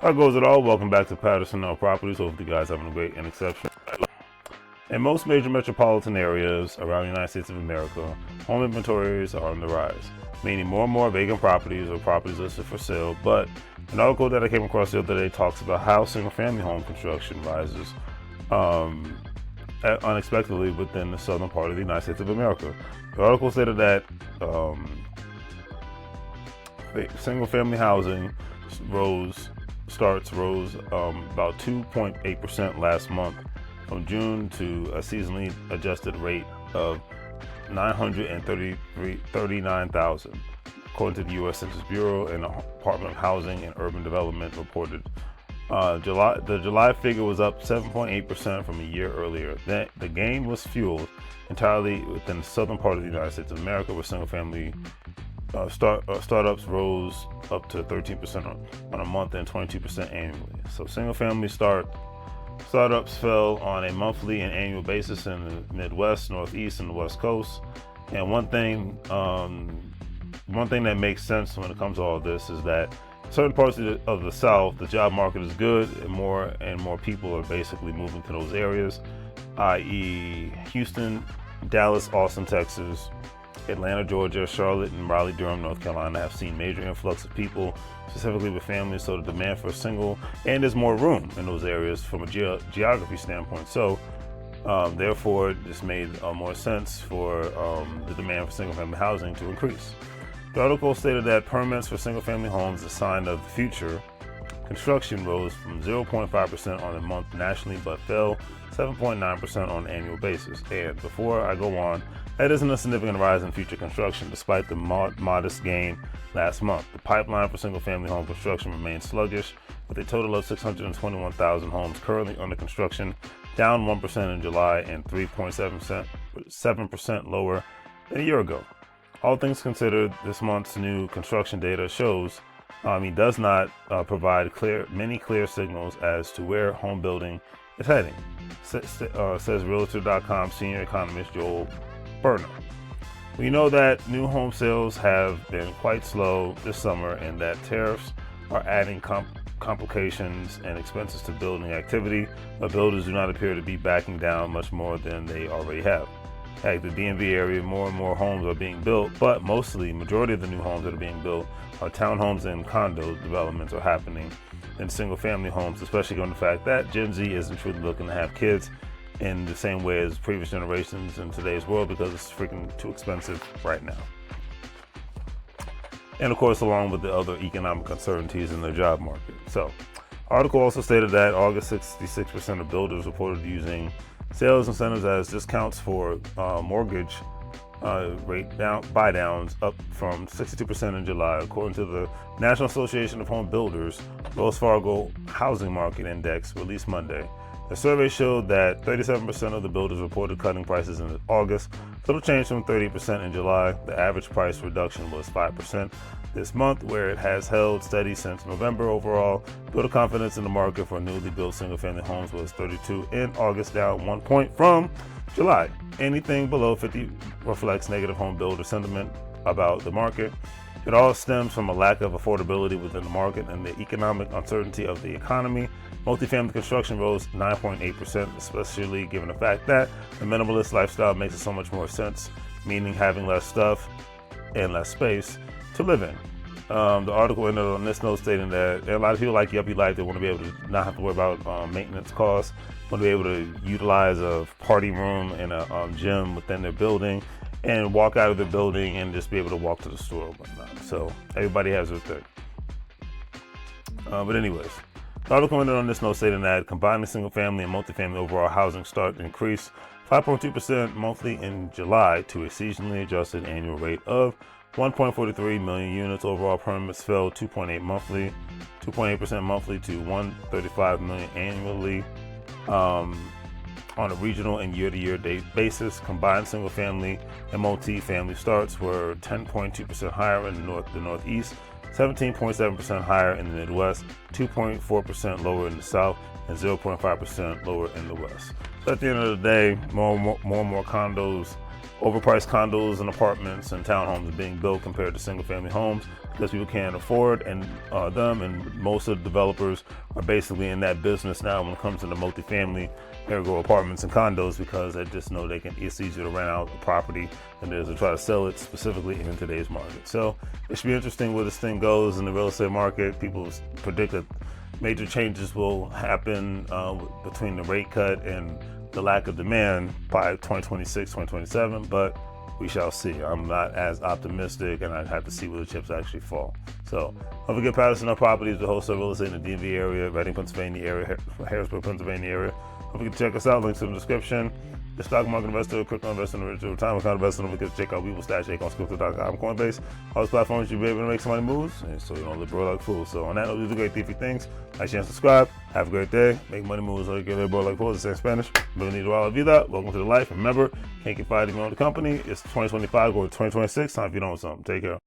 How goes it all? Welcome back to Patterson Properties. Hopefully you guys having a great and exceptional. In most major metropolitan areas around the United States of America, home inventories are on the rise, meaning more and more vacant properties or properties listed for sale. But an article that I came across the other day talks about how single-family home construction rises unexpectedly within the southern part of the United States of America. The article stated that single-family housing starts rose about 2.8% last month from June to a seasonally adjusted rate of 939,000, according to the U.S. Census Bureau and the Department of Housing and Urban Development reported. The July figure was up 7.8% from a year earlier. The gain was fueled entirely within the southern part of the United States of America, where single-family startups rose up to 13% on a month and 22% annually. So single-family startups fell on a monthly and annual basis in the Midwest, Northeast, and the West Coast. And one thing that makes sense when it comes to all of this is that certain parts of the South, the job market is good, and more people are basically moving to those areas, i.e. Houston, Dallas, Austin, Texas, Atlanta, Georgia, Charlotte, and Raleigh, Durham, North Carolina have seen major influx of people, specifically with families, so the demand for single, and there's more room in those areas from a geography standpoint. So therefore, it just made more sense for the demand for single-family housing to increase. The article stated that permits for single-family homes, a sign of the future, construction rose from 0.5% on a month nationally, but fell 7.9% on an annual basis. And before I go on, that isn't a significant rise in future construction, despite the modest gain last month. The pipeline for single-family home construction remains sluggish, with a total of 621,000 homes currently under construction, down 1% in July and 3.7% lower than a year ago. All things considered, this month's new construction data does not provide many clear signals as to where home building is heading, says Realtor.com senior economist Joel Burner. We know that new home sales have been quite slow this summer and that tariffs are adding complications and expenses to building activity, but builders do not appear to be backing down much more than they already have. At the DMV area, more and more homes are being built, but majority of the new homes that are being built are townhomes and condo developments are happening than single-family homes, especially given the fact that Gen Z isn't truly looking to have kids in the same way as previous generations in today's world because it's freaking too expensive right now. And of course, along with the other economic uncertainties in the job market. So, article also stated that August 66% of builders reported using sales incentives as discounts for mortgage rate buy downs, up from 62% in July, according to the National Association of Home Builders Wells Fargo Housing Market Index released Monday. The survey showed that 37% of the builders reported cutting prices in August, little change from 30% in July. The average price reduction was 5% this month, where it has held steady since November. Overall, builder confidence in the market for newly built single-family homes was 32 in August, down 1 point from July. Anything below 50 reflects negative home builder sentiment about the market. It all stems from a lack of affordability within the market and the economic uncertainty of the economy. Multifamily construction rose 9.8%, especially given the fact that the minimalist lifestyle makes it so much more sense, meaning having less stuff and less space to live in. The article ended on this note stating that a lot of people like yuppie life. They want to be able to not have to worry about maintenance costs, want to be able to utilize a party room and a gym within their building, and walk out of the building and just be able to walk to the store and whatnot. So everybody has their thing. But anyways, the article ended on this note stating that combining single-family and multifamily overall housing started to increase 5.2% monthly in July to a seasonally adjusted annual rate of 1.43 million units. Overall permits fell 2.8% monthly to 135 million annually. On a regional and year-to-year basis, combined single-family and multi-family starts were 10.2% higher in the Northeast, 17.7% higher in the Midwest, 2.4% lower in the South, and 0.5% lower in the West. So at the end of the day, more and more condos overpriced condos and apartments and townhomes being built compared to single-family homes because people can't afford them, and most of the developers are basically in that business now when it comes to the multifamily, ergo apartments and condos, because they just know it's easier to rent out the property than it is to try to sell it specifically in today's market. So it should be interesting where this thing goes in the real estate market. People predict that major changes will happen between the rate cut and the lack of demand by 2026, 2027, but we shall see. I'm not as optimistic, and I'd have to see where the chips actually fall. So don't forget, Patterson Up Properties, the wholesale real estate in the DMV area, Reading, Pennsylvania area, Harrisburg, Pennsylvania area. Don't forget to check us out. Links in the description. The stock market investor, crypto investor, and retirement account investor. Don't forget to check out WeWillStash.com, Coinbase, all those platforms you'll be able to make some money moves, and so you don't live broke like fools. So on that note, these are great three things. Like, share, and subscribe. Have a great day. Make money moves like you live broke like fools. It's in Spanish. Bienvenido a la vida. Welcome to the life. Remember, can't get fired if you own the company. It's 2025 or 2026. Time if you know something. Take care.